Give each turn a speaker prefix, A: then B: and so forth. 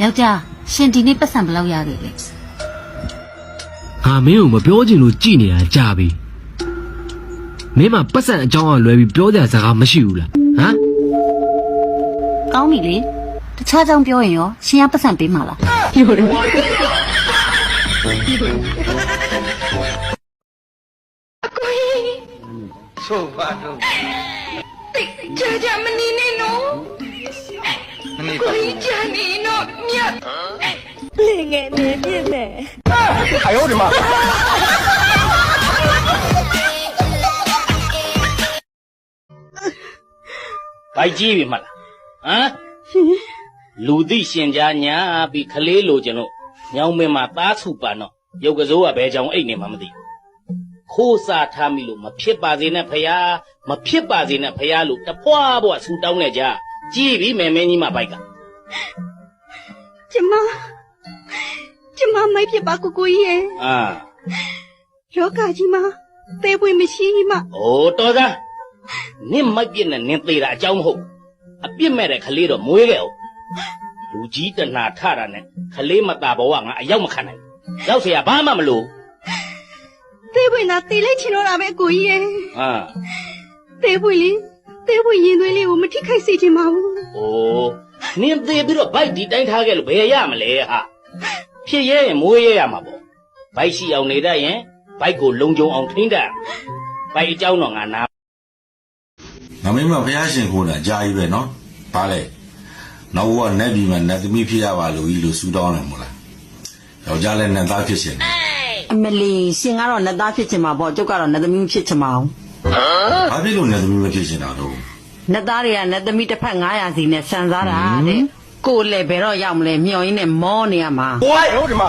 A: ယောက်ျားရှင်ဒီနေ့ပတ်စံဘယ်လောက်ရခဲ့လဲ
B: ဟာမင်းကိုမပြောချင်လို့ကြည်နေတာကြာပြီမင်းမပတ်စံအကြောင်းအလွယ်ပြီးပြောကြစကားမရှိဘူးလားဟမ်
A: ကောင်းပြီလေတခြားကြောင်းပြောရင်ရောရှင်ကပတ်စံပေးမှာလားဟုတ်တယ်
C: ဆိုပါတော့
D: ကြာမနေနဲ့နော်
C: မနေ့က
D: ကိုကြီးကြာနေတော့မြတ်
E: လင်ငယ်နေပြည့်မယ်
C: 哎呦我的妈！
F: ဘိုက်ကြီးပြီမလားဟမ်လူသိရှင်ကြားညာပြီးခလေးလိုချင်လို့ညောင်မင်းမှာသားစုပန်တော့ရုပ်ကစိုးကဘယ်ကြောင်အိတ်နေမှမသိခိုးစားထားမိလို့မဖြစ်ပါစေနဲ့ဖယားမဖြစ်ပါစေနဲ့ဖယားလို့တပွားပွားဆူတောင်းနေကြကြည့်ပြီမယ်မင်းကြီးမဘိုက်က
D: ကျမမိုက်ဖြစ်ပါကိုကြီးရဲ့
F: အာ
D: လောကကြီးမှာသေပွင့်မရှိမှ
F: အိုးတော်သားနင့်မိုက်ပြစ်နဲ့နင်သေးတာအကြောင်းမဟုတ်အပြစ်မဲ့တဲ့ခလေးတော့မွေးခဲ့အောင်လူကြီးတဏှာထတာနဲ့ခလေးမตาဘဝငါအရောက်မခံနိုင်ရောက်เสียဘာမှမလို့
D: သေပွင့်သာသေလိုက်ချင်တော့တာပဲကိုကြီးရဲ့
F: အာ
D: သေပွင့်ရင်သွေးလေးကိုမထိခိုက်စေချင်ပါဘူး
F: ။အိုးနင်းသေးပြီးတော့ဘိုက်ဒီတိုင်းထားခဲ့လို့ဘယ်ရမလဲဟာ။ဖြစ်ရဲရင်မွေးရဲရမှာပေါ့။ဘိုက်ရှိအောင်နေတတ်ရင်ဘိုက်ကိုလုံခြုံအောင်ထိန်းတတ်။ဘိုက်အကြောင်းတော့ငါနာ
G: ငါမင်းမဖះရှင်ခိုးတာကြာကြီးပဲနော်ဘာလဲနောက်ဘဝနဲ့ပြီးမှနဲ့သမီးဖြစ်ရပါလို့ကြီးလို့စူတောင်းတယ်မို့လားယောက်ျားလည်းနဲ့သားဖြစ်ရှင်တယ်
E: အမလီရှင်ကတော့နှစ်သားဖြစ်ချင်မှာပေါ့ကျုပ်ကတော့နှစ်သမီးဖြစ်ချင်မှာအောင်
G: ဘာဖြစ်လို့နဲ့သမီးမဖြစ်ရှင်တာတော့
E: နှစ်သားတွေကနှစ်သမီးတစ်ဖက်900စီနဲ့ဆန်စားတာတဲ့ကိုယ်လည်းဘယ်တော့ရောက်မလဲမျောရင်းနဲ့မောနေရမှာ
C: 哎呦我的妈！